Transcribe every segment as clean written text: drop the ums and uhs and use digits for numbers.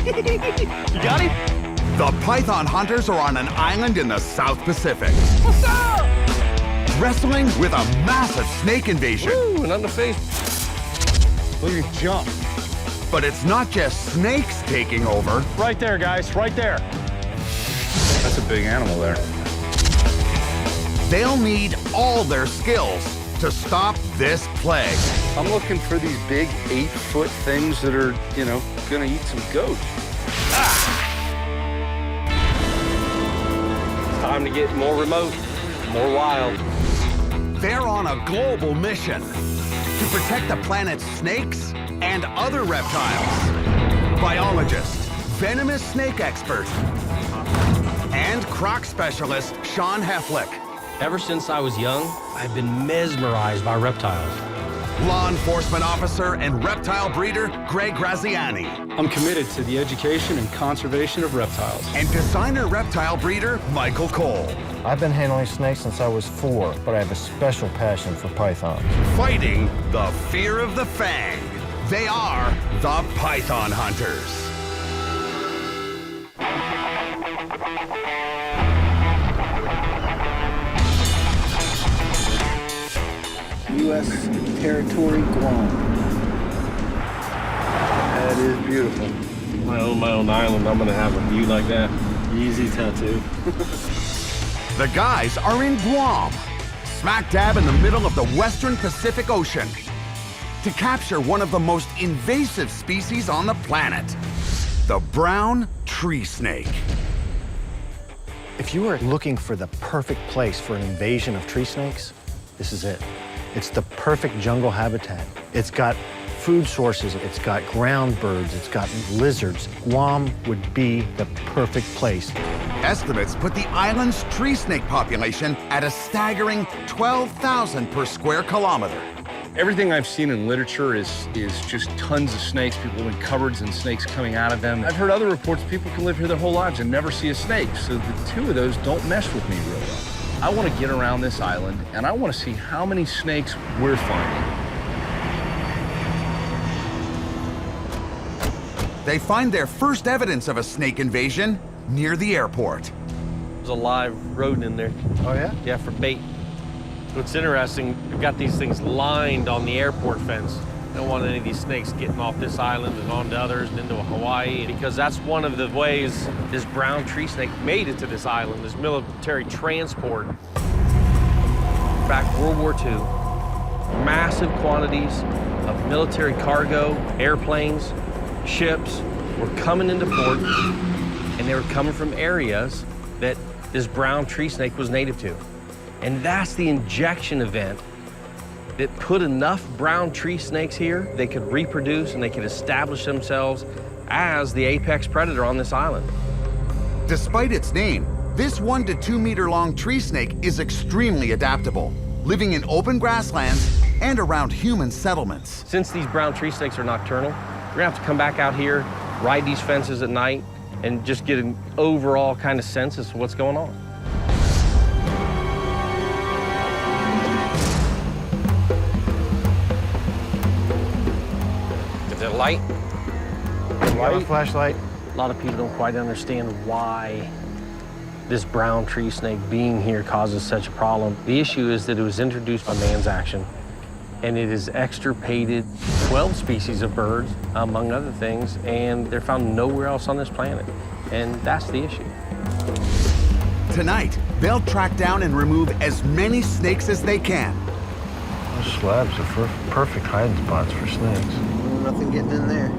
You got him? The python hunters are on an island in the South Pacific. What's up? Wrestling with a massive snake invasion. Woo, and on the face. Look at you jump. But it's not just snakes taking over. Right there, guys, right there. That's a big animal there. They'll need all their skills to stop this plague. I'm looking for these big 8-foot things that are, you know, gonna eat some goats. It's time to get more remote, more wild. They're on a global mission to protect the planet's snakes and other reptiles. Biologist, venomous snake expert, and croc specialist Sean Heflick. Ever since I was young, I've been mesmerized by reptiles. Law enforcement officer and reptile breeder Greg Graziani. I'm committed to the education and conservation of reptiles. And designer reptile breeder Michael Cole. I've been handling snakes since I was 4, but I have a special passion for pythons. Fighting the fear of the fang. They are the Python Hunters. U.S. territory, Guam. That is beautiful. My own island, I'm gonna have a view like that. Easy tattoo. The guys are in Guam, smack dab in the middle of the Western Pacific Ocean, to capture one of the most invasive species on the planet, the brown tree snake. If you are looking for the perfect place for an invasion of tree snakes, this is it. It's the perfect jungle habitat. It's got food sources, it's got ground birds, it's got lizards. Guam would be the perfect place. Estimates put the island's tree snake population at a staggering 12,000 per square kilometer. Everything I've seen in literature is just tons of snakes, people in cupboards and snakes coming out of them. I've heard other reports people can live here their whole lives and never see a snake, so the two of those don't mesh with me real well. I want to get around this island, and I want to see how many snakes we're finding. They find their first evidence of a snake invasion near the airport. There's a live rodent in there. Oh, yeah? Yeah, for bait. What's interesting, we've got these things lined on the airport fence. Don't want any of these snakes getting off this island and onto others and into Hawaii, because that's one of the ways this brown tree snake made it to this island, this military transport. In fact, World War II, massive quantities of military cargo, airplanes, ships were coming into port, and they were coming from areas that this brown tree snake was native to. And that's the injection event that put enough brown tree snakes here, they could reproduce and they could establish themselves as the apex predator on this island. Despite its name, this 1 to 2 meter long tree snake is extremely adaptable, living in open grasslands and around human settlements. Since these brown tree snakes are nocturnal, we're gonna have to come back out here, ride these fences at night, and just get an overall kind of sense as to what's going on. Is it light? Light? Flashlight. A lot of people don't quite understand why this brown tree snake being here causes such a problem. The issue is that it was introduced by man's action, and it has extirpated 12 species of birds, among other things, and they're found nowhere else on this planet. And that's the issue. Tonight, they'll track down and remove as many snakes as they can. Those slabs are perfect hiding spots for snakes. Nothing getting in there.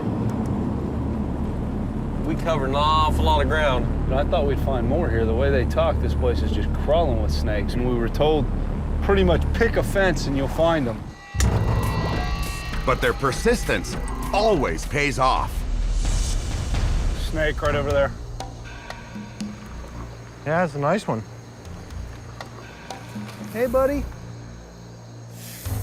We covered an awful lot of ground. But I thought we'd find more here. The way they talk, this place is just crawling with snakes. And we were told, pretty much pick a fence and you'll find them. But their persistence always pays off. Snake right over there. Yeah, it's a nice one. Hey, buddy.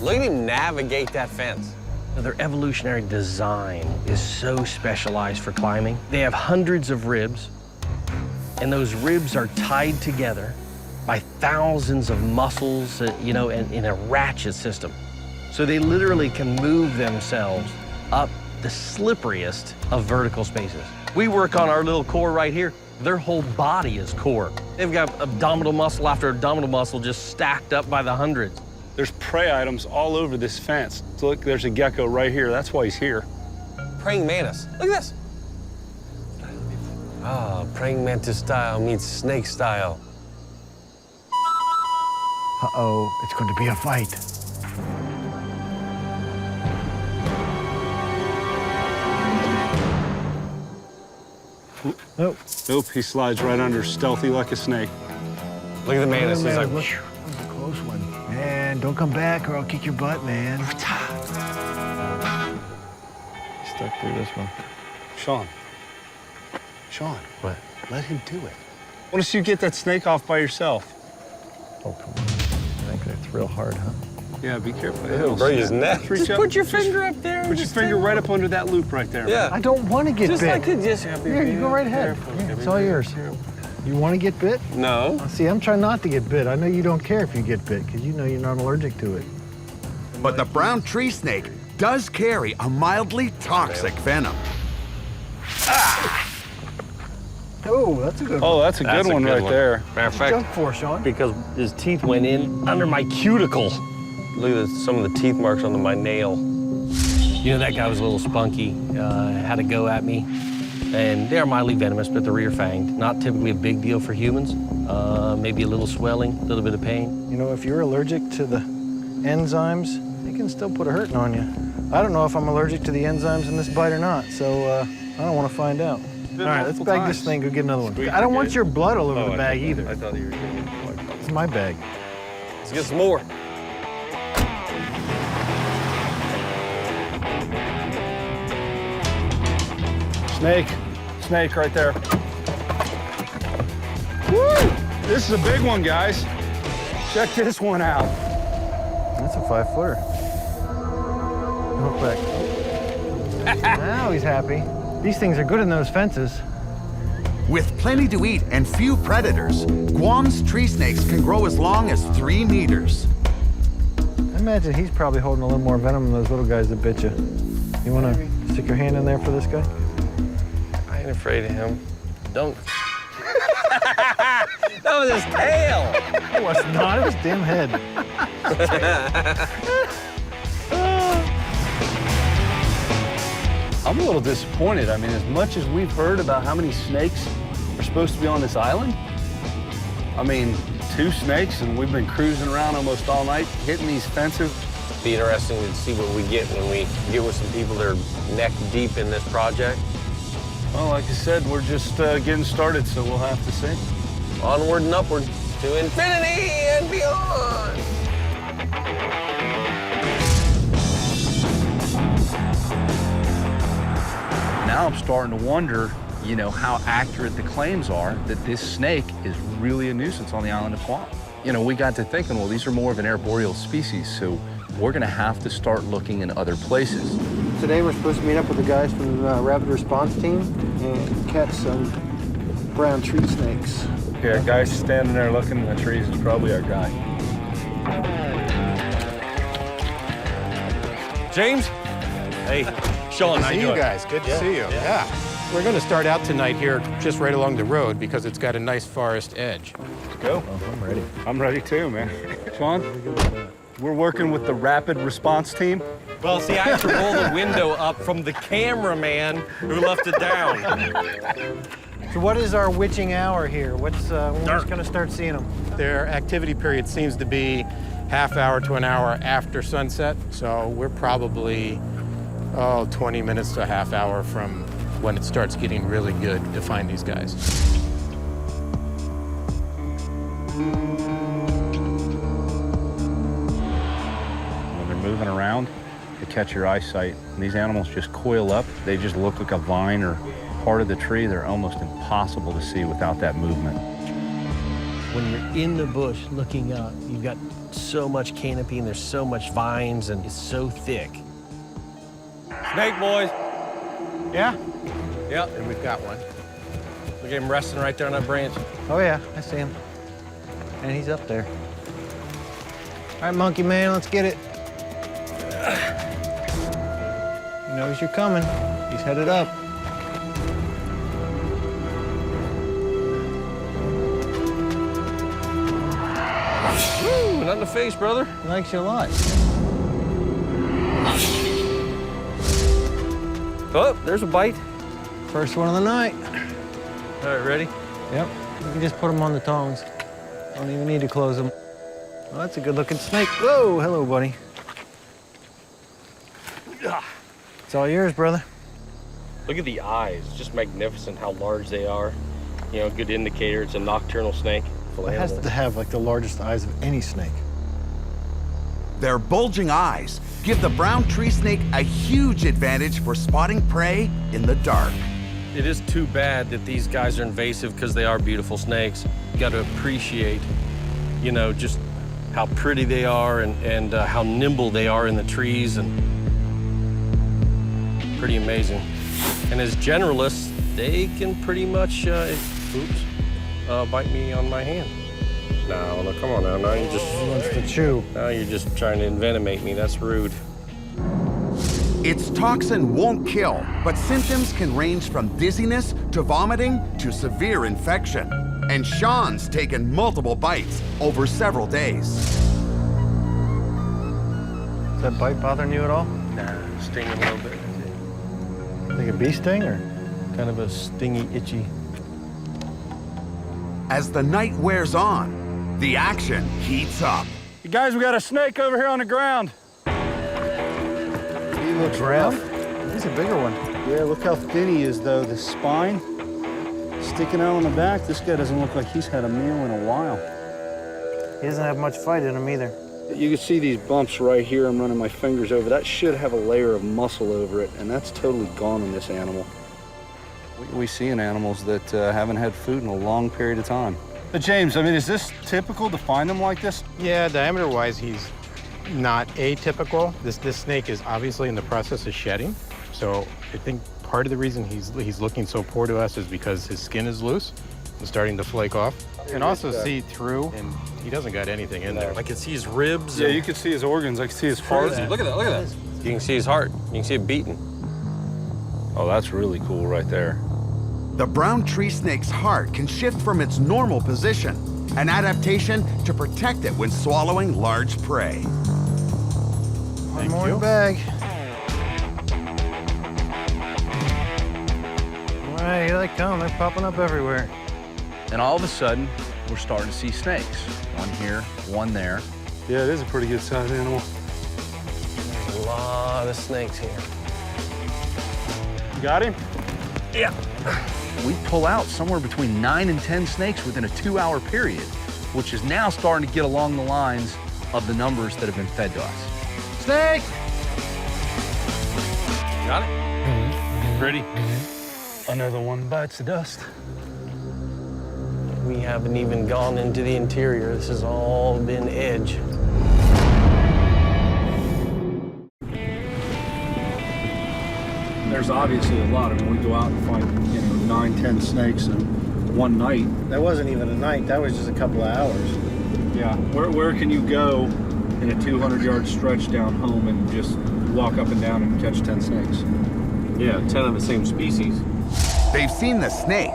Look at him navigate that fence. Their evolutionary design is so specialized for climbing. They have hundreds of ribs, and those ribs are tied together by thousands of muscles, you know, in a ratchet system. So they literally can move themselves up the slipperiest of vertical spaces. We work on our little core right here. Their whole body is core. They've got abdominal muscle after abdominal muscle just stacked up by the hundreds. There's prey items all over this fence. So look, there's a gecko right here. That's why he's here. Praying mantis. Look at this. Ah, praying mantis style meets snake style. Uh-oh, it's going to be a fight. Nope. Nope, he slides right under, stealthy like a snake. Look at the mantis. He's like, That was a close one. Man, don't come back or I'll kick your butt, man. Stuck through this one. Sean, What? let him do it. I want to see you get that snake off by yourself. Oh, come on. I think that's real hard, huh? Yeah, be careful. It'll break his neck. Reach up. Put your finger up there. Put your finger right up under that loop right there. Yeah. I don't want to get Just bit. like it just. Here, you go right ahead. Yeah, it's all yours. You want to get bit? No. See, I'm trying not to get bit. I know you don't care if you get bit because you know you're not allergic to it. But the brown tree snake does carry a mildly toxic venom. Oh, that's a good one. Oh, that's a good one right there. Matter of Jump fact, for, Sean. because his teeth went in under my cuticle. Look at this, some of the teeth marks on my nail. You know, that guy was a little spunky, had a go at me. And they are mildly venomous, but they're rear fanged. Not typically a big deal for humans. Maybe a little swelling, a little bit of pain. You know, if you're allergic to the enzymes, they can still put a hurting on you. I don't know if I'm allergic to the enzymes in this bite or not, so I don't want to find out. All right, let's bag this thing, go get another one. I don't want your blood all over the bag either. I thought you were getting it. It's my bag. Let's get some more. Snake right there. Woo! This is a big one, guys. Check this one out. That's a 5-footer. Hook back. Now he's happy. These things are good in those fences. With plenty to eat and few predators, Guam's tree snakes can grow as long as 3 meters. I imagine he's probably holding a little more venom than those little guys that bit you. You want to stick your hand in there for this guy? I ain't afraid of him. Don't. That was his tail. It was not. It was damn head. I'm a little disappointed. I mean, as much as we've heard about how many snakes are supposed to be on this island, I mean, 2 snakes, and we've been cruising around almost all night, hitting these fences. Be interesting to see what we get when we get with some people that are neck deep in this project. Well, like I said, we're just getting started, so we'll have to see. Onward and upward to infinity and beyond. Now I'm starting to wonder, you know, how accurate the claims are that this snake is really a nuisance on the island of Guam. You know, we got to thinking, well, these are more of an arboreal species, so we're gonna have to start looking in other places. Today we're supposed to meet up with the guys from the rapid response team and catch some brown tree snakes. Yeah, guy standing there looking in the trees is probably our guy. James? Hey, Sean, how See you you doing? guys. Good to see you. Yeah. We're going to start out tonight here just right along the road because it's got a nice forest edge. Let's go. I'm ready. I'm ready too, man. Sean, we're working with the rapid response team. Well, see, I had to roll the window up from the cameraman who left it down. So what is our witching hour here? What's when we're just going to start seeing them? Their activity period seems to be half hour to an hour after sunset. So we're probably, 20 minutes to a half hour from when it starts getting really good to find these guys. When they're moving around, they catch your eyesight. And these animals just coil up. They just look like a vine or part of the tree. They're almost impossible to see without that movement. When you're in the bush looking up, you've got so much canopy and there's so much vines and it's so thick. Snake boys. Yeah? Yep, and we've got one. Look at him resting right there on that branch. Oh, yeah, I see him. And he's up there. All right, monkey man, let's get it. He knows you're coming. He's headed up. Not in the face, brother. He likes you a lot. Oh, there's a bite. First one of the night. All right, ready? Yep. You can just put them on the tongs. Don't even need to close them. Well, that's a good-looking snake. Whoa, hello, buddy. It's all yours, brother. Look at the eyes, just magnificent how large they are. You know, good indicator it's a nocturnal snake. It has to have like the largest eyes of any snake. Their bulging eyes give the brown tree snake a huge advantage for spotting prey in the dark. It is too bad that these guys are invasive because they are beautiful snakes. You got to appreciate, you know, just how pretty they are and how nimble they are in the trees, and pretty amazing. And as generalists, they can pretty much, bite me on my hand. No, come on now. Now you just He wants to chew. Now you're just trying to envenomate me. That's rude. Its toxin won't kill, but symptoms can range from dizziness to vomiting to severe infection. And Sean's taken multiple bites over several days. Is that bite bothering you at all? Nah, sting a little bit. Like a bee sting or? Kind of a stingy, itchy. As the night wears on, the action heats up. You guys, we got a snake over here on the ground. He looks rough. He's a bigger one. Yeah, look how thin he is, though. The spine sticking out on the back. This guy doesn't look like he's had a meal in a while. He doesn't have much fight in him either. You can see these bumps right here. I'm running my fingers over. That should have a layer of muscle over it, and that's totally gone on this animal. We see in animals that haven't had food in a long period of time. But James, I mean, is this typical to find them like this? Yeah, diameter-wise, he's not atypical. This snake is obviously in the process of shedding. So I think part of the reason he's looking so poor to us is because his skin is loose and starting to flake off. You can also see through, and he doesn't got anything in there. I can see his ribs. Yeah, you can see his organs. I can see his heart. Look at that, look at that. You can see his heart. You can see it beating. Oh, that's really cool right there. The brown tree snake's heart can shift from its normal position, an adaptation to protect it when swallowing large prey. One more in the bag. All right, here they come. They're popping up everywhere. And all of a sudden, we're starting to see snakes. One here, one there. Yeah, it is a pretty good sized animal. There's a lot of snakes here. You got him? Yeah. We pull out somewhere between 9 and 10 snakes within a 2-hour period, which is now starting to get along the lines of the numbers that have been fed to us. Snake! Got it? Ready? Another one bites the dust. We haven't even gone into the interior. This has all been edge. There's obviously a lot. I mean, we go out and find, 9, 10 snakes in one night. That wasn't even a night. That was just a couple of hours. Yeah. Where can you go in a 200-yard stretch down home and just walk up and down and catch 10 snakes? Yeah, 10 of the same species. They've seen the snake.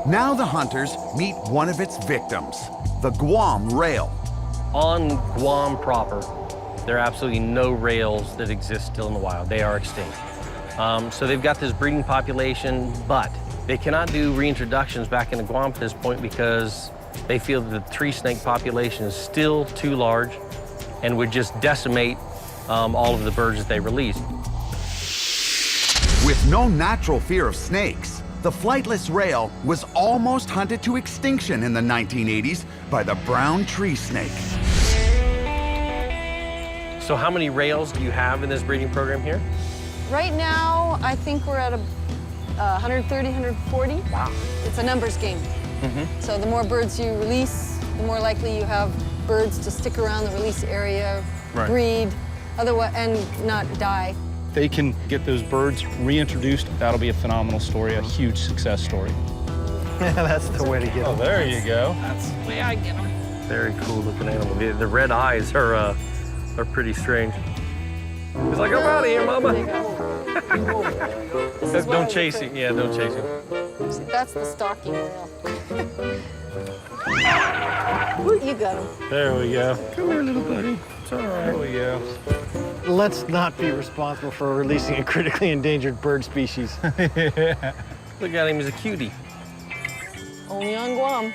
Now the hunters meet one of its victims, the Guam rail. On Guam proper, there are absolutely no rails that exist still in the wild. They are extinct. So they've got this breeding population, but they cannot do reintroductions back into Guam at this point because they feel that the tree snake population is still too large and would just decimate all of the birds that they release. With no natural fear of snakes, the flightless rail was almost hunted to extinction in the 1980s by the brown tree snake. So how many rails do you have in this breeding program here? Right now, I think we're at 130, 140. Wow. It's a numbers game. So the more birds you release, the more likely you have birds to stick around the release area, breed, otherwise, and not die. They can get those birds reintroduced. That'll be a phenomenal story, a huge success story. Yeah, that's the way to get them. There you go. That's the way I get them. Very cool looking animal. The red eyes are pretty strange. It's like, I'm out of here, mama. Don't chase it. Yeah, don't chase it. See, that's the stalking rail. You got him. There we go. Come here, little buddy. It's all right. There we go. Let's not be responsible for releasing a critically endangered bird species. Look at him, he's a cutie. Only on Guam.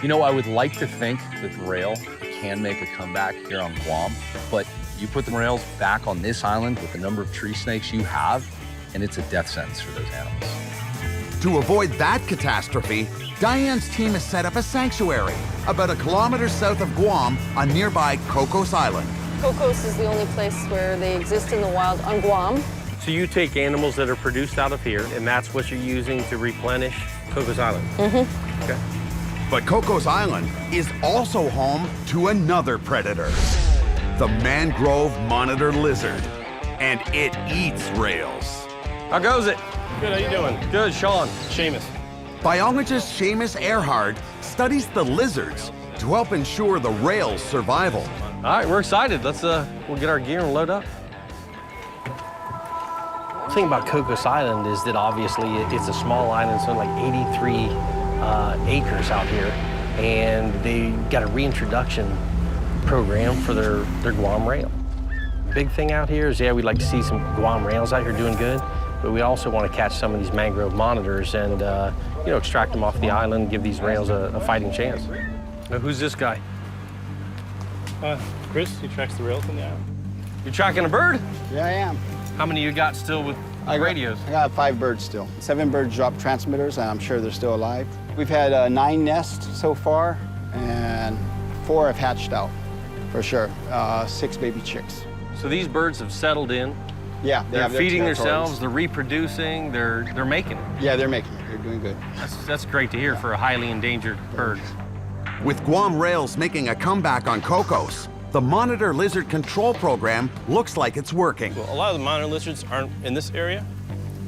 You know, I would like to think that the rail can make a comeback here on Guam, but you put the rails back on this island with the number of tree snakes you have, and it's a death sentence for those animals. To avoid that catastrophe, Diane's team has set up a sanctuary about 1 kilometer south of Guam on nearby Cocos Island. Cocos is the only place where they exist in the wild on Guam. So you take animals that are produced out of here, and that's what you're using to replenish Cocos Island? Mm-hmm. Okay. But Cocos Island is also home to another predator, the mangrove monitor lizard, and it eats rails. How goes it? Good, how you doing? Good, Sean. Seamus. Biologist Seamus Earhart studies the lizards to help ensure the rail's survival. All right, we're excited. Let's we'll get our gear and load up. The thing about Cocos Island is that obviously it's a small island, so like 83 acres out here, and they got a reintroduction program for their Guam rail. Big thing out here is, yeah, we'd like to see some Guam rails out here doing good, but we also want to catch some of these mangrove monitors and you know, extract them off the island, give these rails a fighting chance. Now, who's this guy? Chris, he tracks the rails on the island. You tracking a bird? Yeah, I am. How many you got still with radios? I got 5 birds still. 7 birds dropped transmitters, and I'm sure they're still alive. We've had 9 nests so far, and 4 have hatched out, for sure. 6 baby chicks. So these birds have settled in. Yeah, they They're have their feeding territories. themselves, they're reproducing, they're making it. Yeah, they're making it. They're doing good. That's great to hear for a highly endangered bird. With Guam rails making a comeback on Cocos, the Monitor Lizard Control Program looks like it's working. Well, a lot of the monitor lizards aren't in this area.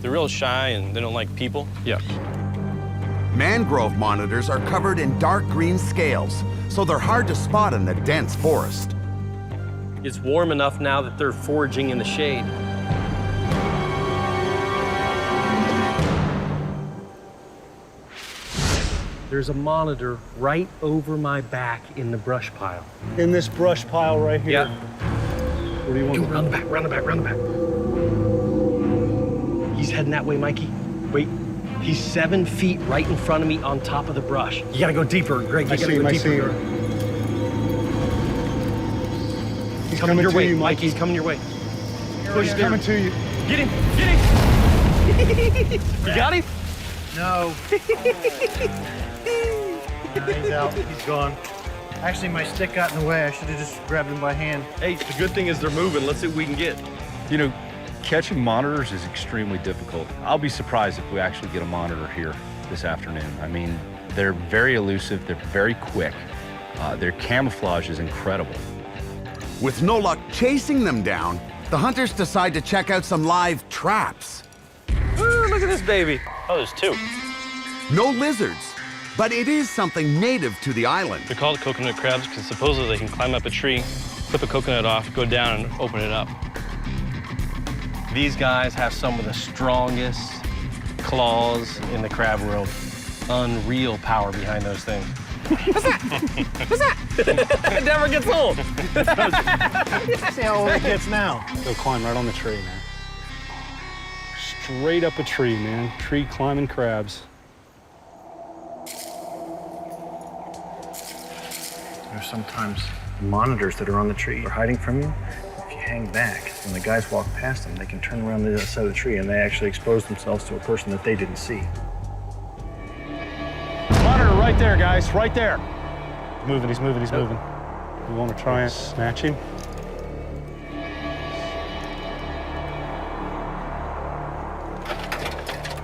They're real shy and they don't like people. Yeah. Mangrove monitors are covered in dark green scales, so they're hard to spot in the dense forest. It's warm enough now that they're foraging in the shade. There's a monitor right over my back in the brush pile. In this brush pile right here? Yeah. What do you want? Run the back, run the back, run the back. He's heading that way, Mikey. Wait, he's 7 feet right in front of me on top of the brush. You gotta go deeper, Greg. You gotta go deeper. He's coming your to way, you, Mike. He's coming your way. Push He's coming to you. Get him! Get him! You got him? No. He's out. He's gone. Actually, my stick got in the way. I should have just grabbed him by hand. Hey, the good thing is they're moving. Let's see what we can get. You know, catching monitors is extremely difficult. I'll be surprised if we actually get a monitor here this afternoon. I mean, they're very elusive, they're very quick. Their camouflage is incredible. With no luck chasing them down, the hunters decide to check out some live traps. Ooh, look at this baby. Oh, there's 2. No lizards, but it is something native to the island. They're called coconut crabs because supposedly they can climb up a tree, flip a coconut off, go down and open it up. These guys have some of the strongest claws in the crab world. Unreal power behind those things. What's that? What's that? It never gets old. See how old it gets now. They'll climb right on the tree, man. Straight up a tree, man. Tree climbing crabs. There's sometimes monitors that are on the tree are hiding from you. If you hang back, when the guys walk past them, they can turn around the other side of the tree and they actually expose themselves to a person that they didn't see. Monitor right there, guys. Right there. He's moving. We want to try and snatch him.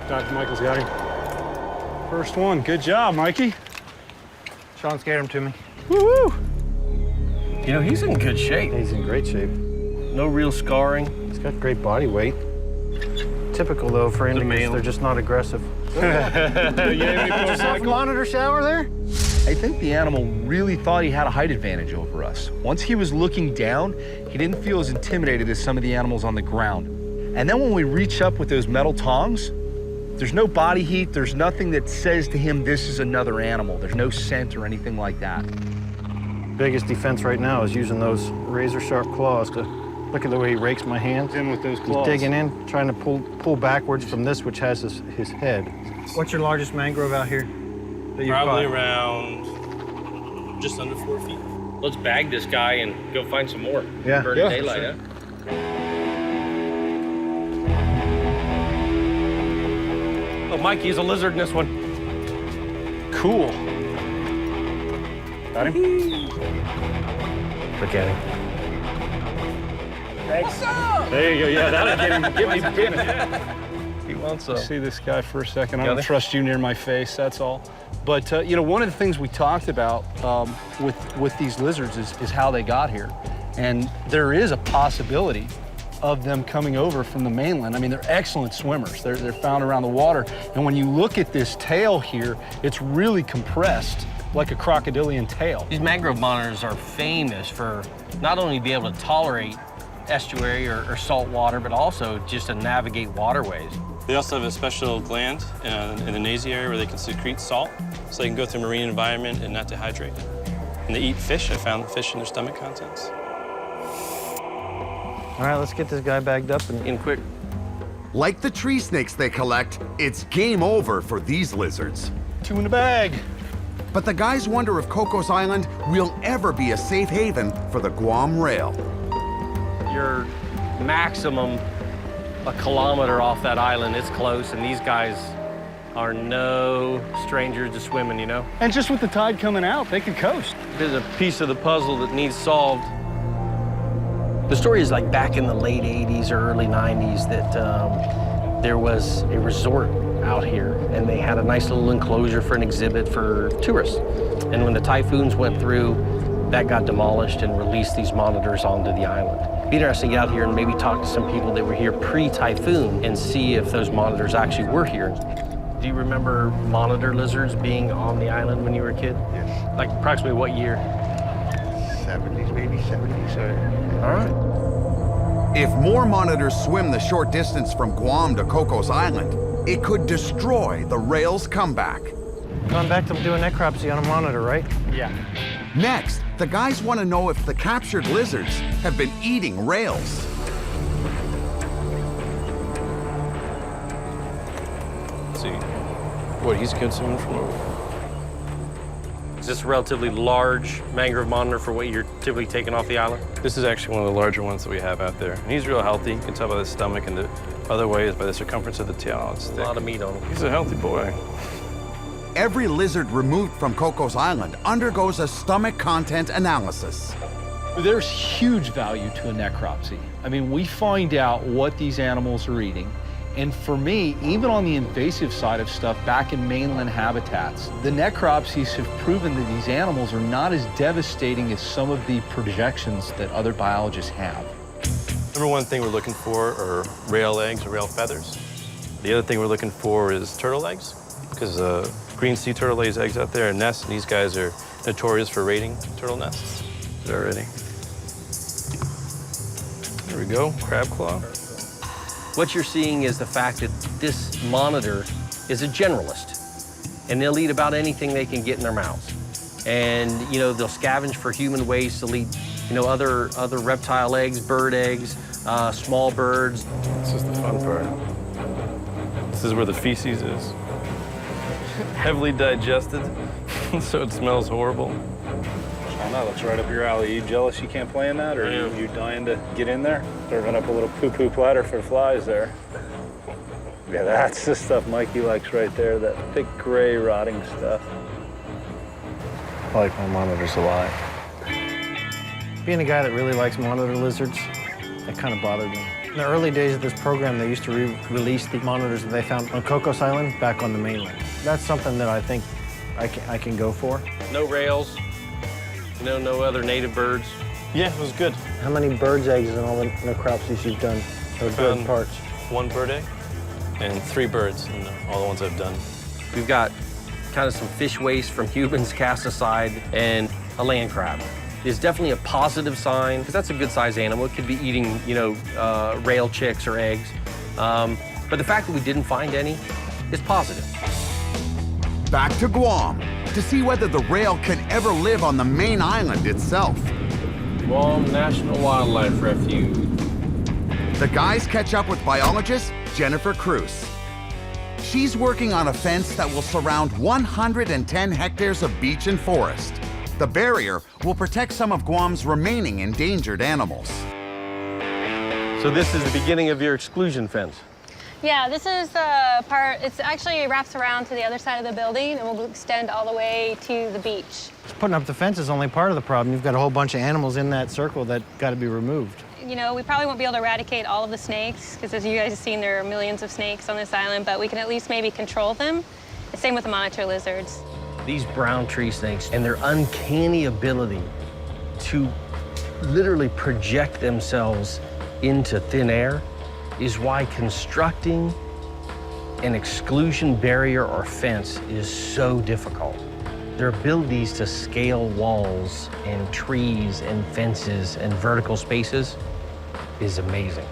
Dr. Michael's got him. First one. Good job, Mikey. Sean scared him to me. Woo-hoo! You know, he's in good shape. He's in great shape. No real scarring. He's got great body weight. Typical, though, for Indians. They're just not aggressive. Yourself a monitor shower there? I think the animal really thought he had a height advantage over us. Once he was looking down, he didn't feel as intimidated as some of the animals on the ground. And then when we reach up with those metal tongs, There's no body heat. There's nothing that says to him this is another animal. There's no scent or anything like that. Biggest defense right now is using those razor-sharp claws. Look at the way he rakes my hands. In with those claws. He's digging in, trying to pull backwards from this, which has his head. What's your largest mangrove out here that you've Probably caught? around just under 4 feet. Let's bag this guy and go find some more. Yeah. Burn Yeah, daylight, sure. huh? Oh, Mikey's a lizard in this one. Cool. Got him? Look at him. Thanks. There you go. Yeah, that'll get him. Get me. He wants So. some. See this guy for a second. I Got don't it? trust you near my face, that's all. But, you know, one of the things we talked about with these lizards is how they got here. And there is a possibility of them coming over from the mainland. I mean, they're excellent swimmers. They're found around the water. And when you look at this tail here, it's really compressed like a crocodilian tail. These mangrove monitors are famous for not only being able to tolerate estuary or salt water, but also just to navigate waterways. They also have a special gland in the nasal area where they can secrete salt, so they can go through a marine environment and not dehydrate. And they eat fish. I found fish in their stomach contents. All right, let's get this guy bagged up and In quick. Like the tree snakes they collect, it's game over for these lizards. 2 in the bag. But the guys wonder if Cocos Island will ever be a safe haven for the Guam rail. You're maximum a kilometer off that island. It's close, and these guys are no strangers to swimming, you know? And just with the tide coming out, they could coast. There's a piece of the puzzle that needs solved. The story is like back in the late 80s or early 90s that there was a resort out here, and they had a nice little enclosure for an exhibit for tourists. And when the typhoons went through, that got demolished and released these monitors onto the island. It'd be interesting to get out here and maybe talk to some people that were here pre-typhoon and see if those monitors actually were here. Do you remember monitor lizards being on the island when you were a kid? Yes. Like approximately what year? 70s, maybe 70s. All right. If more monitors swim the short distance from Guam to Cocos Island, it could destroy the rail's comeback. going back to do a necropsy on a monitor, right? Yeah. Next, the guys want to know if the captured lizards have been eating rails. Let's see what he's consuming from over. Is this a relatively large mangrove monitor for what you're typically taking off the island? This is actually one of the larger ones that we have out there. And he's real healthy. You can tell by the stomach and the other ways by the circumference of the tail. It's A thick. lot of meat on him. He's a healthy boy. Every lizard removed from Cocos Island undergoes a stomach content analysis. There's huge value to a necropsy. I mean, we find out what these animals are eating. And for me, even on the invasive side of stuff, back in mainland habitats, the necropsies have proven that these animals are not as devastating as some of the projections that other biologists have. Number one thing we're looking for are rail eggs or rail feathers. The other thing we're looking for is turtle eggs, because green sea turtle lays eggs out there and nests, and these guys are notorious for raiding turtle nests. They're ready. There we go, crab claw. What you're seeing is the fact that this monitor is a generalist, and they'll eat about anything they can get in their mouths. And, you know, they'll scavenge for human waste. They'll eat, you know, other reptile eggs, bird eggs, small birds. This is the fun part. This is where the feces is. Heavily digested, so it smells horrible. I don't know, that's right up your alley. You jealous you can't play in that, or I am. you dying to get in there? Serving up a little poo-poo platter for the flies there. Yeah, that's the stuff Mikey likes right there, that thick gray rotting stuff. I like my monitors a lot. Being a guy that really likes monitor lizards, that kind of bothered me. In the early days of this program, they used to release the monitors that they found on Cocos Island back on the mainland. That's something that I think I can go for. No rails, you know, no other native birds. Yeah, it was good. How many birds' eggs in all the necropsies you've done, or bird parts? One bird egg and 3 birds in all the ones I've done. We've got kind of some fish waste from humans cast aside and a land crab. It's definitely a positive sign, because that's a good-sized animal. It could be eating, you know, rail chicks or eggs. But the fact that we didn't find any is positive. Back to Guam to see whether the rail can ever live on the main island itself. Guam National Wildlife Refuge. The guys catch up with biologist Jennifer Cruz. She's working on a fence that will surround 110 hectares of beach and forest. The barrier will protect some of Guam's remaining endangered animals. So this is the beginning of your exclusion fence. Yeah, this is the part, it actually wraps around to the other side of the building and will extend all the way to the beach. Putting up the fence is only part of the problem. You've got a whole bunch of animals in that circle that got to be removed. You know, we probably won't be able to eradicate all of the snakes, because as you guys have seen, there are millions of snakes on this island, but we can at least maybe control them. The same with the monitor lizards. These brown tree snakes and their uncanny ability to literally project themselves into thin air is why constructing an exclusion barrier or fence is so difficult. Their abilities to scale walls and trees and fences and vertical spaces is amazing.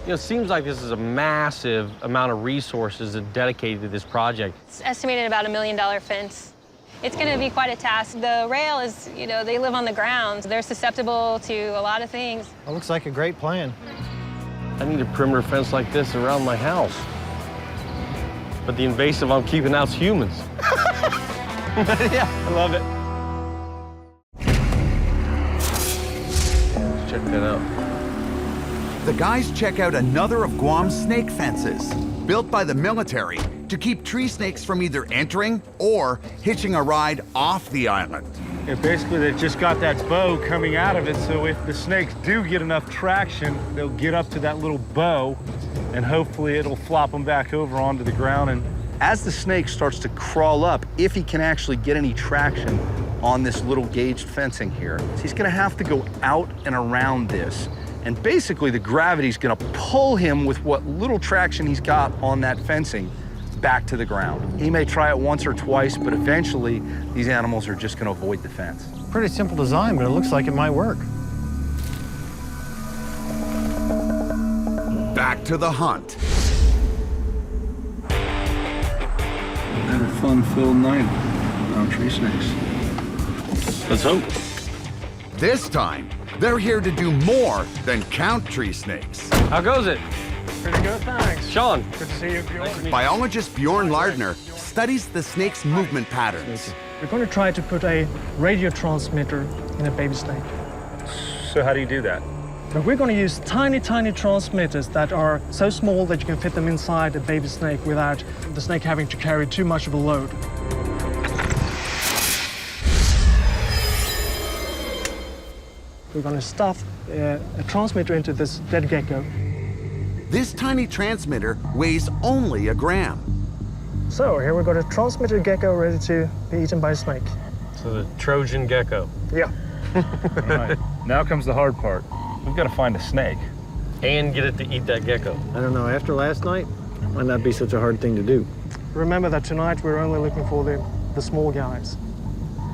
You know, it seems like this is a massive amount of resources dedicated to this project. It's estimated about $1 million fence. It's going to be quite a task. The rail is, you know, they live on the ground. They're susceptible to a lot of things. It looks like a great plan. I need a perimeter fence like this around my house. But the invasive I'm keeping out's humans. Yeah, I love it. Let's check that out. The guys check out another of Guam's snake fences, built by the military to keep tree snakes from either entering or hitching a ride off the island. Yeah, basically, they've just got that bow coming out of it, so if the snakes do get enough traction, they'll get up to that little bow, and hopefully it'll flop them back over onto the ground. And As the snake starts to crawl up, if he can actually get any traction on this little gauged fencing here, he's gonna have to go out and around this. And basically the gravity's gonna pull him with what little traction he's got on that fencing back to the ground. He may try it once or twice, but eventually these animals are just gonna avoid the fence. Pretty simple design, but it looks like it might work. Back to the hunt. Another fun-filled night on tree snakes. Let's hope. This time, they're here to do more than count tree snakes. How goes it? Pretty good, thanks. Sean. Good to see you, Bjorn. Biologist Bjorn Lardner studies the snake's movement patterns. We're going to try to put a radio transmitter in a baby snake. So how do you do that? But we're going to use tiny, tiny transmitters that are so small that you can fit them inside a baby snake without the snake having to carry too much of a load. We're going to stuff a transmitter into this dead gecko. This tiny transmitter weighs only a gram. So here we've got a transmitter gecko ready to be eaten by a snake. So the Trojan gecko. Yeah. All right, now comes the hard part. We've got to find a snake. And get it to eat that gecko. I don't know, after last night, might not be such a hard thing to do. Remember that tonight we're only looking for the small guys.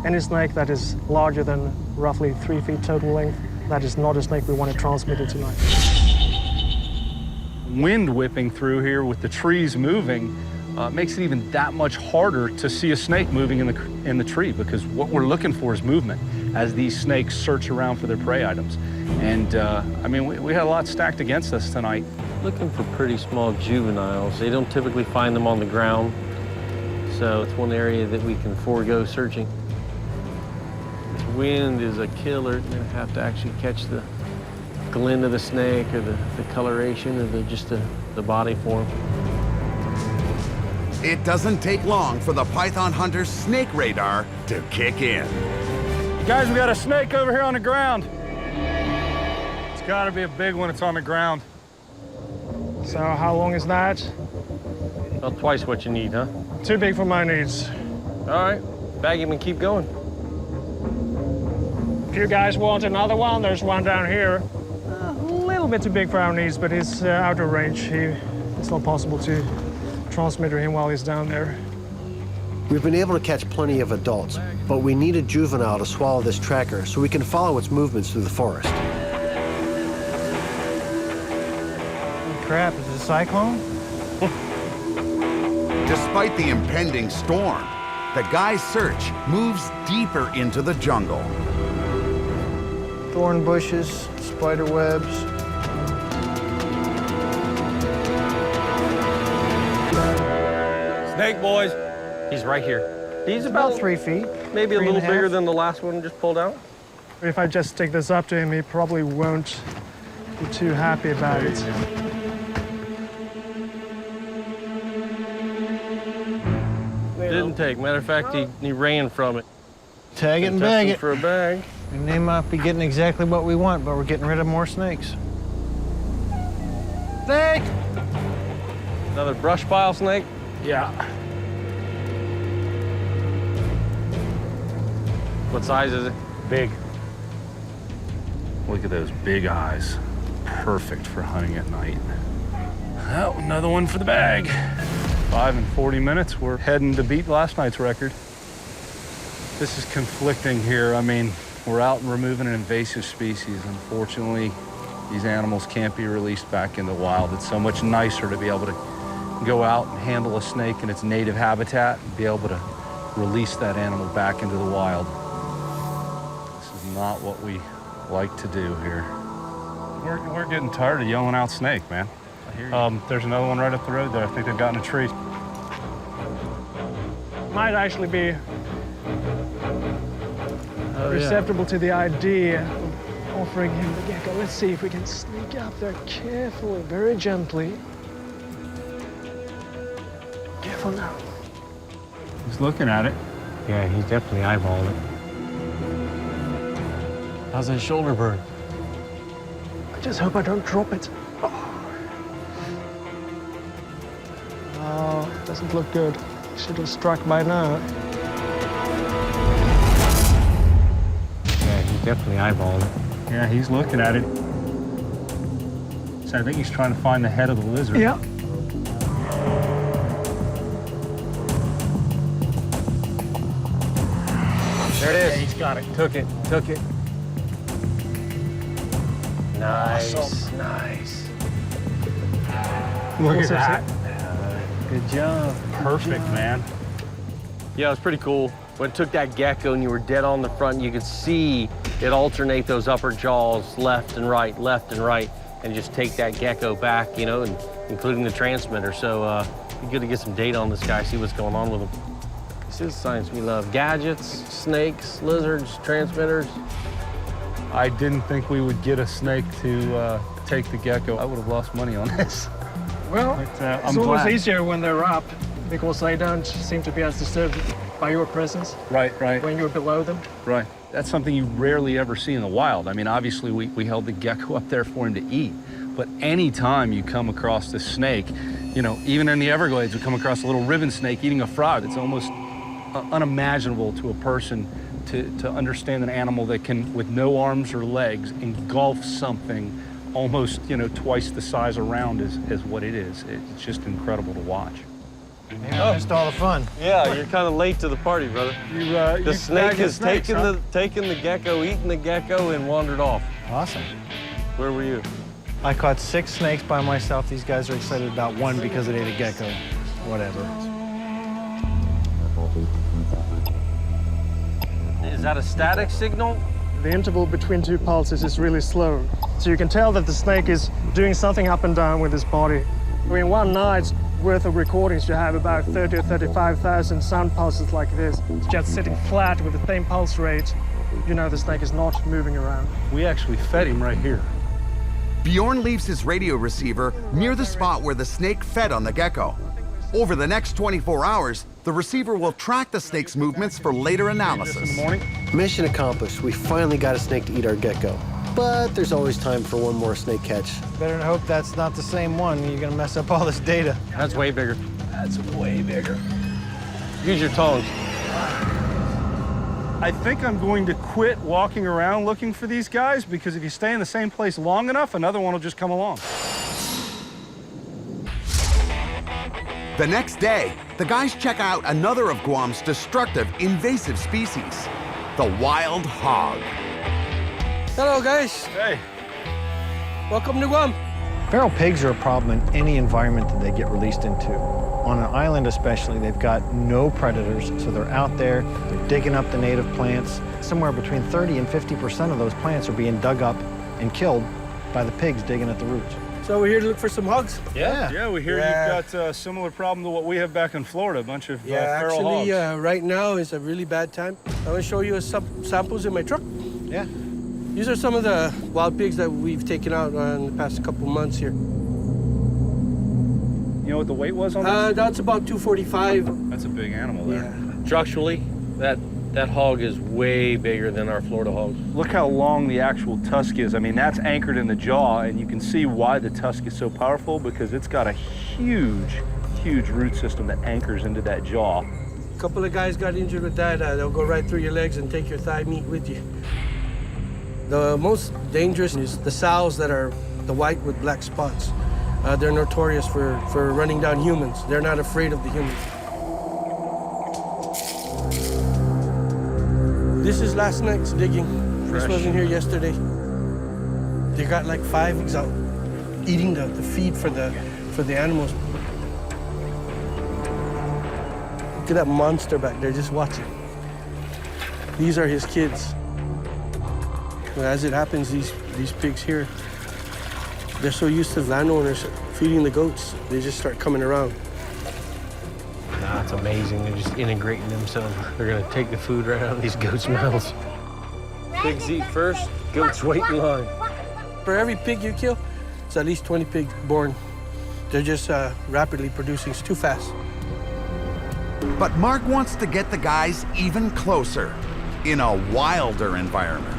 Any snake that is larger than roughly 3 feet total length, that is not a snake we want to transmit it tonight. Wind whipping through here with the trees moving makes it even that much harder to see a snake moving in the tree, because what we're looking for is movement as these snakes search around for their prey items. And I mean, we had a lot stacked against us tonight. Looking for pretty small juveniles. They don't typically find them on the ground, so it's one area that we can forego searching. This wind is a killer. You're gonna have to actually catch the glint of the snake or the coloration or just the body form. It doesn't take long for the Python Hunter's snake radar to kick in. Guys, we got a snake over here on the ground. It's got to be a big one. It's on the ground. So how long is that? About twice what you need, huh? Too big for my needs. All right, bag him and keep going. If you guys want another one, there's one down here. A little bit too big for our needs, but he's out of range. It's not possible to transmitter him while he's down there. We've been able to catch plenty of adults, but we need a juvenile to swallow this tracker so we can follow its movements through the forest. Crap, is it a cyclone? To Despite the impending storm, the guys' search moves deeper into the jungle. Thorn bushes, spider webs. Snake, boys. He's right here. He's About 3 feet. maybe a 3.5. little bigger than the last one just pulled out. If I just stick this up to him, he probably won't be too happy about it. Didn't take. Matter of fact, he ran from it. Tag it and bag Testing it. for a bag. And they might be getting exactly what we want, but we're getting rid of more snakes. Snake! Another brush pile snake. Yeah. What size is it? Big. Look at those big eyes. Perfect for hunting at night. Oh, another one for the bag. 5 and 40 minutes. We're heading to beat last night's record. This is conflicting here. I mean, we're out removing an invasive species. Unfortunately, these animals can't be released back in the wild. It's so much nicer to be able to go out and handle a snake in its native habitat and be able to release that animal back into the wild. This is not what we like to do here. We're getting tired of yelling out snake, man. I hear you. There's another one right up the road there. I think they've gotten a tree. Might actually be receptible to the idea of offering him the gecko. Let's see if we can sneak up there carefully, very gently. Careful now. He's looking at it. Yeah, he's definitely eyeballing it. How's that shoulder burn? I just hope I don't drop it. Oh, doesn't look good. Should have struck by now. Yeah, he's definitely eyeballing it. Yeah, he's looking at it. So I think he's trying to find the head of the lizard. Yeah. There it is. Yeah, he's got it. Took it. Nice. Awesome. Nice. Look at that. Good job. Perfect, man. Yeah, it was pretty cool. When it took that gecko and you were dead on the front, you could see it alternate those upper jaws left and right, and just take that gecko back, you know, and including the transmitter. So be good to get some data on this guy, see what's going on with him. This is science we love. Gadgets, snakes, lizards, transmitters. I didn't think we would get a snake to take the gecko. I would have lost money on this. Well, But, it's always easier when they're up because they don't seem to be as disturbed by your presence Right. when you're below them. Right. That's something you rarely ever see in the wild. I mean, obviously, we held the gecko up there for him to eat. But anytime you come across this snake, you know, even in the Everglades, we come across a little ribbon snake eating a frog. It's almost unimaginable to a person to understand an animal that can, with no arms or legs, engulf something almost, you know, twice the size around as what it is. It's just incredible to watch. Yeah, missed all the fun. Yeah, you're kind of late to the party, brother. The snake has taken the gecko, eaten the gecko, and wandered off. Awesome. Where were you? I caught 6 snakes by myself. These guys are excited about one because it ate a gecko. Whatever. Is that a static signal? The interval between 2 pulses is really slow. So you can tell that the snake is doing something up and down with his body. I mean, one night's worth of recordings, you have about 30 or 35,000 sound pulses like this. It's just sitting flat with the same pulse rate. You know the snake is not moving around. We actually fed him right here. Bjorn leaves his radio receiver near the spot where the snake fed on the gecko. Over the next 24 hours, the receiver will track the snake's movements for later analysis. In the morning. Mission accomplished. We finally got a snake to eat our gecko. But there's always time for one more snake catch. Better hope that's not the same one. You're gonna mess up all this data. That's way bigger. That's way bigger. Use your tongs. I think I'm going to quit walking around looking for these guys because if you stay in the same place long enough, another one will just come along. The next day, the guys check out another of Guam's destructive invasive species, the wild hog. Hello, guys. Hey. Welcome to Guam. Feral pigs are a problem in any environment that they get released into. On an island especially, they've got no predators, so they're out there, they're digging up the native plants. Somewhere between 30 and 50% of those plants are being dug up and killed by the pigs digging at the roots. So we're here to look for some hogs? Yeah, we hear you've got a similar problem to what we have back in Florida, a bunch of feral hogs. Actually, right now is a really bad time. I'm gonna show you some samples in my truck. Yeah. These are some of the wild pigs that we've taken out in the past couple months here. You know what the weight was on this? That's about 245. That's a big animal there. Yeah. Structurally, that hog is way bigger than our Florida hogs. Look how long the actual tusk is. I mean, that's anchored in the jaw, and you can see why the tusk is so powerful, because it's got a huge, huge root system that anchors into that jaw. A couple of guys got injured with that. They'll go right through your legs and take your thigh meat with you. The most dangerous is the sows that are the white with black spots. They're notorious for running down humans. They're not afraid of the humans. This is last night's digging. Fresh. This wasn't here yesterday. They got like 5 pigs out eating the feed for the animals. Look at that monster back there just watching. These are his kids. As it happens, these pigs here, they're so used to landowners feeding the goats, they just start coming around. Nah, it's amazing. They're just integrating themselves. They're gonna take the food right out of these goats' mouths. Pigs eat first, goats wait in line. For every pig you kill, it's at least 20 pigs born. They're just rapidly producing. It's too fast. But Mark wants to get the guys even closer in a wilder environment.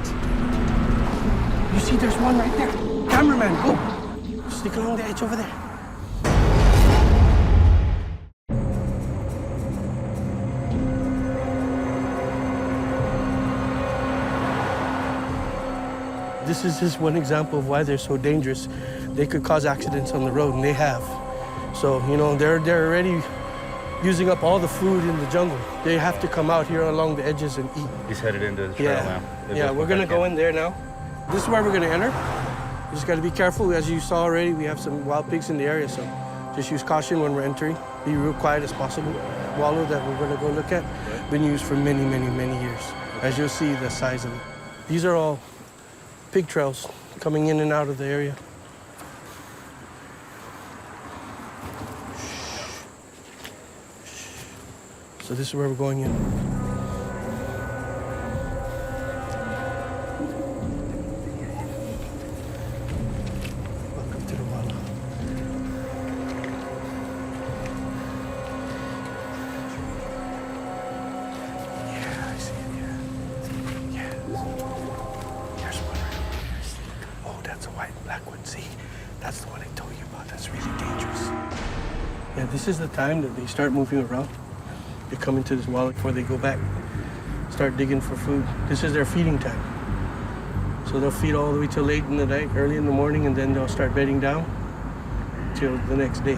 You see, there's one right there. Cameraman, go. Stick along the edge over there. This is just one example of why they're so dangerous. They could cause accidents on the road, and they have. So, you know, they're already using up all the food in the jungle. They have to come out here along the edges and eat. He's headed into the trail now. Yeah, we're gonna go in there now. This is where we're gonna enter. You just gotta be careful. As you saw already, we have some wild pigs in the area, so just use caution when we're entering. Be real quiet as possible. Wallow that we're gonna go look at, been used for many, many, many years. As you'll see, the size of it. These are all pig trails coming in and out of the area. So this is where we're going in. Welcome to the wallow. Yeah, I see it, yeah. There's one right over there. Oh, that's a white and black one. See, that's the one I told you about. That's really dangerous. Yeah, this is the time that they start moving around. They come into this wallow before they go back, start digging for food. This is their feeding time. So they'll feed all the way till late in the night, early in the morning, and then they'll start bedding down till the next day.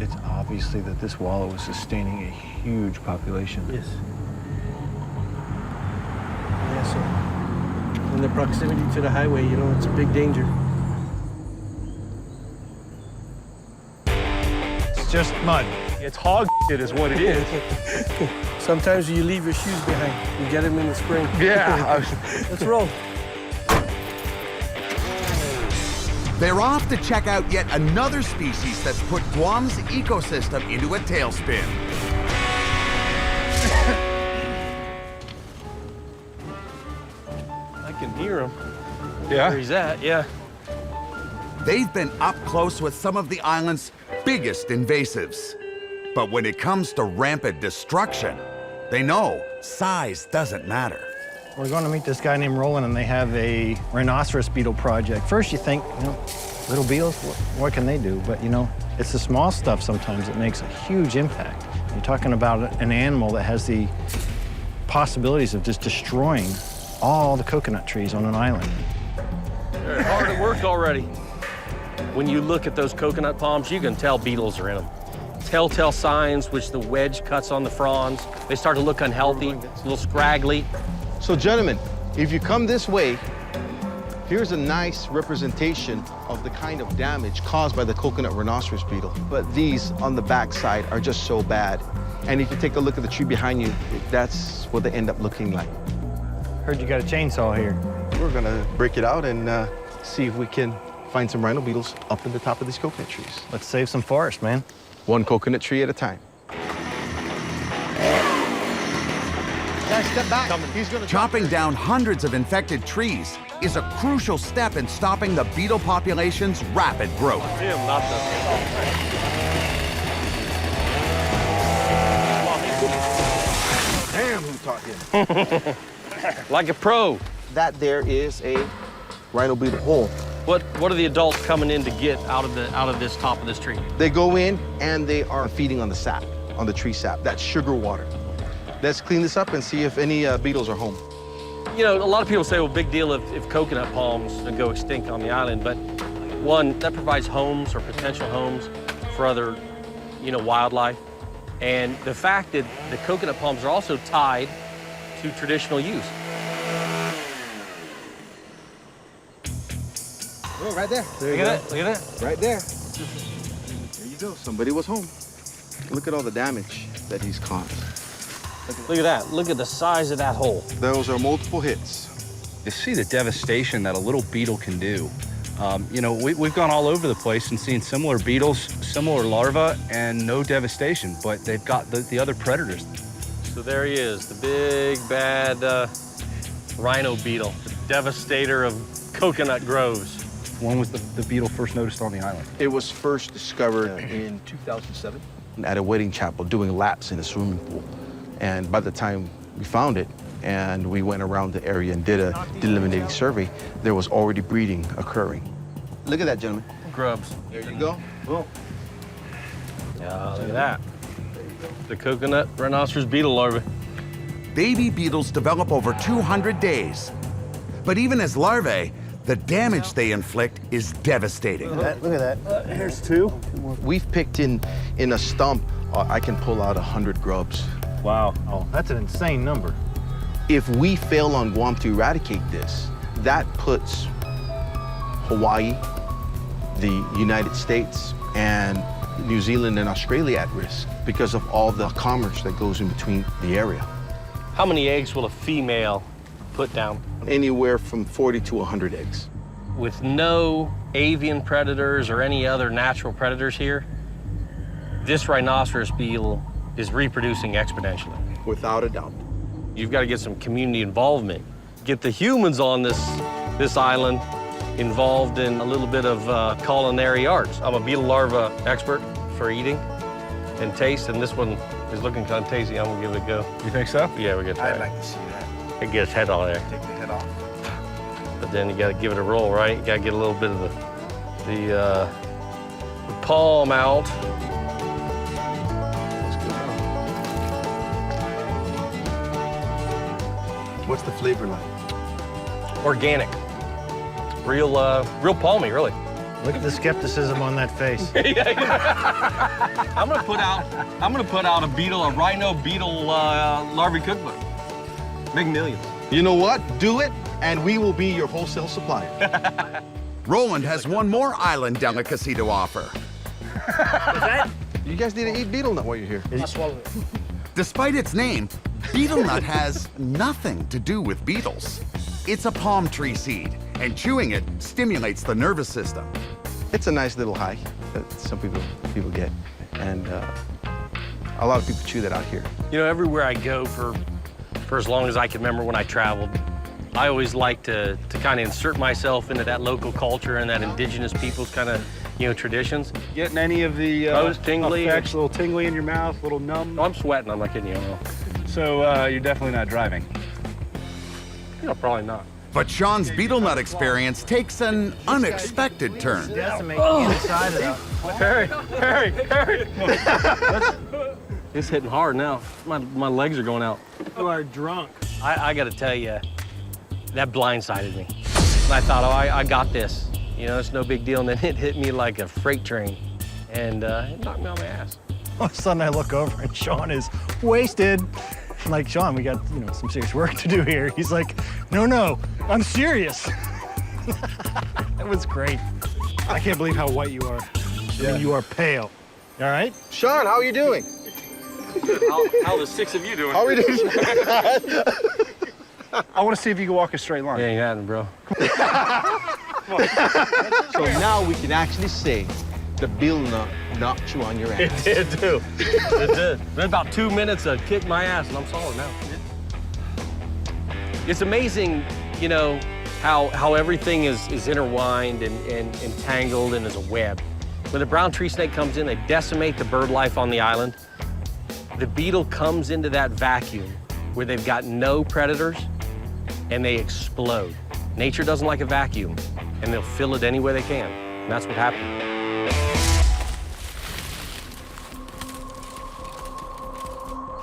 It's obviously that this wallow is sustaining a huge population. Yes. Yeah, so in the proximity to the highway, you know, it's a big danger. It's just mud. It's hog shit is what it is. Sometimes you leave your shoes behind. You get them in the spring. Yeah. Let's roll. They're off to check out yet another species that's put Guam's ecosystem into a tailspin. I can hear him. Yeah? Where he's at, yeah. They've been up close with some of the island's biggest invasives. But when it comes to rampant destruction, they know size doesn't matter. We're going to meet this guy named Roland, and they have a rhinoceros beetle project. First you think, you know, little beetles, what can they do? But, you know, it's the small stuff sometimes that makes a huge impact. You're talking about an animal that has the possibilities of just destroying all the coconut trees on an island. They're hard at work already. When you look at those coconut palms, you can tell beetles are in them. Telltale signs, which the wedge cuts on the fronds. They start to look unhealthy, it's a little scraggly. So gentlemen, if you come this way, Here's a nice representation of the kind of damage caused by the coconut rhinoceros beetle. But these on the backside are just so bad. And if you take a look at the tree behind you, that's what they end up looking like. Heard you got a chainsaw here. We're gonna break it out and see if we can find some rhino beetles up in the top of these coconut trees. Let's save some forest, man. One coconut tree at a time. Guys, step back. He's gonna chopping down hundreds of infected trees is a crucial step in stopping the beetle population's rapid growth. Damn, who taught him? Like a pro. That there is a rhino beetle hole. What are the adults coming in to get out of this top of this tree? They go in and they are feeding on the sap, on the tree sap. That's sugar water. Let's clean this up and see if any beetles are home. You know, a lot of people say, well, big deal if coconut palms go extinct on the island, but one, that provides homes or potential homes for other, wildlife. And the fact that the coconut palms are also tied to traditional use. Oh, right there. Look at that. Right there. There you go. Somebody was home. Look at all the damage that he's caused. Look at that. Look at the size of that hole. Those are multiple hits. You see the devastation that a little beetle can do. We've gone all over the place and seen similar beetles, similar larvae, and no devastation, but they've got the other predators. So there he is, the big, bad rhino beetle, the devastator of coconut groves. When was the beetle first noticed on the island? It was first discovered in 2007 at a wedding chapel doing laps in a swimming pool. And by the time we found it and we went around the area and did a delimiting survey, there was already breeding occurring. Look at that, gentlemen. Grubs. There you go. Boom. Yeah, look at that. The coconut rhinoceros beetle larvae. Baby beetles develop over 200 days. But even as larvae, the damage they inflict is devastating. Look at that. Here's two. We've picked in a stump, I can pull out 100 grubs. Wow. Oh, that's an insane number. If we fail on Guam to eradicate this, that puts Hawaii, the United States, and New Zealand and Australia at risk because of all the commerce that goes in between the area. How many eggs will a female put down? Anywhere from 40 to 100 eggs. With no avian predators or any other natural predators here, this rhinoceros beetle is reproducing exponentially. Without a doubt. You've got to get some community involvement. Get the humans on this island involved in a little bit of culinary arts. I'm a beetle larva expert for eating and taste, and this one is looking kind of tasty. I'm gonna give it a go. You think so? Yeah, we're gonna try I'd it. like to see that. It gets head on there. Take the head off. But then you got to give it a roll, right? You got to get a little bit of the palm out. What's the flavor like? Organic. Real palmy, really. Look at the skepticism on that face. I'm gonna put out a rhino beetle larvae cookbook. Make millions. You know what? Do it, and we will be your wholesale supplier. Roland has one more island delicacy to offer. You guys need to eat beetle nut while you're here. I swallowed it. Despite its name, beetle nut has nothing to do with beetles. It's a palm tree seed, and chewing it stimulates the nervous system. It's a nice little high that some people get, and a lot of people chew that out here. You know, everywhere I go for as long as I can remember when I traveled, I always like to kind of insert myself into that local culture and that indigenous people's kind of, traditions. Getting any of the tingly? effects, a little tingly in your mouth, a little numb? Oh, I'm sweating, I'm not kidding you. So you're definitely not driving? Probably not. But Sean's beetle nut experience takes an unexpected turn. Harry! It's hitting hard now. My legs are going out. You are drunk. I got to tell you, that blindsided me. And I thought, I got this. It's no big deal. And then it hit me like a freight train, and it knocked me on my ass. All of a sudden, I look over and Sean is wasted. I'm like, Sean, we got some serious work to do here. He's like, no, I'm serious. That was great. I can't believe how white you are. I mean, you are pale. All right? Sean, how are you doing? How the six of you doing? How are we doing? I want to see if you can walk a straight line. Yeah, you had it, bro. So now we can actually say the Beetle knocked you on your ass. It did, too. It did. In about 2 minutes, it kicked my ass, and I'm solid now. It's amazing, you know, how everything is intertwined and entangled and is a web. When the brown tree snake comes in, they decimate the bird life on the island. The beetle comes into that vacuum where they've got no predators, and they explode. Nature doesn't like a vacuum, and they'll fill it any way they can. And that's what happened.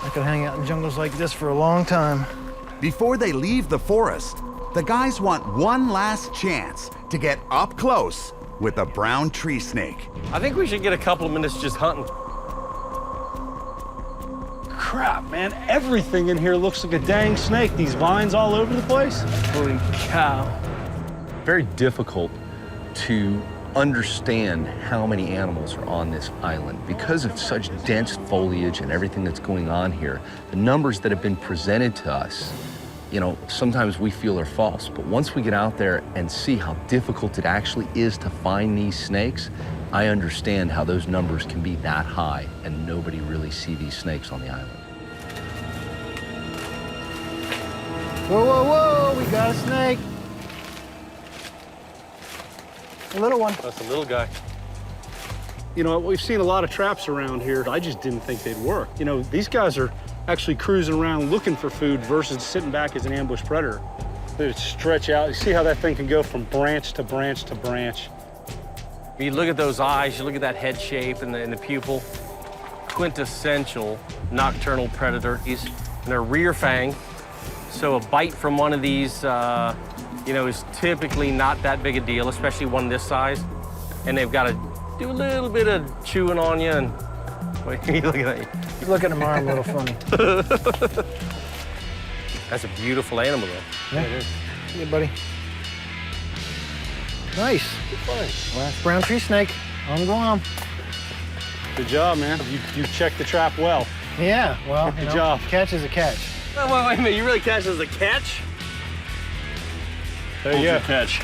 I could hang out in jungles like this for a long time. Before they leave the forest, the guys want one last chance to get up close with a brown tree snake. I think we should get a couple of minutes just hunting. Crap, man. Everything in here looks like a dang snake. These vines all over the place. Holy cow. Very difficult to understand how many animals are on this island. Because of such dense foliage and everything that's going on here, the numbers that have been presented to us, you know, sometimes we feel are false. But once we get out there and see how difficult it actually is to find these snakes, I understand how those numbers can be that high and nobody really see these snakes on the island. Whoa, whoa, whoa, we got a snake. A little one. That's a little guy. You know, we've seen a lot of traps around here. I just didn't think they'd work. You know, these guys are actually cruising around looking for food versus sitting back as an ambush predator. They stretch out. You see how that thing can go from branch to branch to branch. You look at those eyes, you look at that head shape and the pupil. Quintessential nocturnal predator. He's in their rear fang. So a bite from one of these, you know, is typically not that big a deal, especially one this size. And they've got to do a little bit of chewing on you. And wait, you look at that. You look at him arm a little funny. That's a beautiful animal, though. Yeah, it is. Yeah, buddy. Nice. Good find. Last brown tree snake on Guam. Good job, man. You checked the trap well. Yeah, well, good job. Catch is a catch. Wait a minute, you really catch it as a catch? There you go. Catch.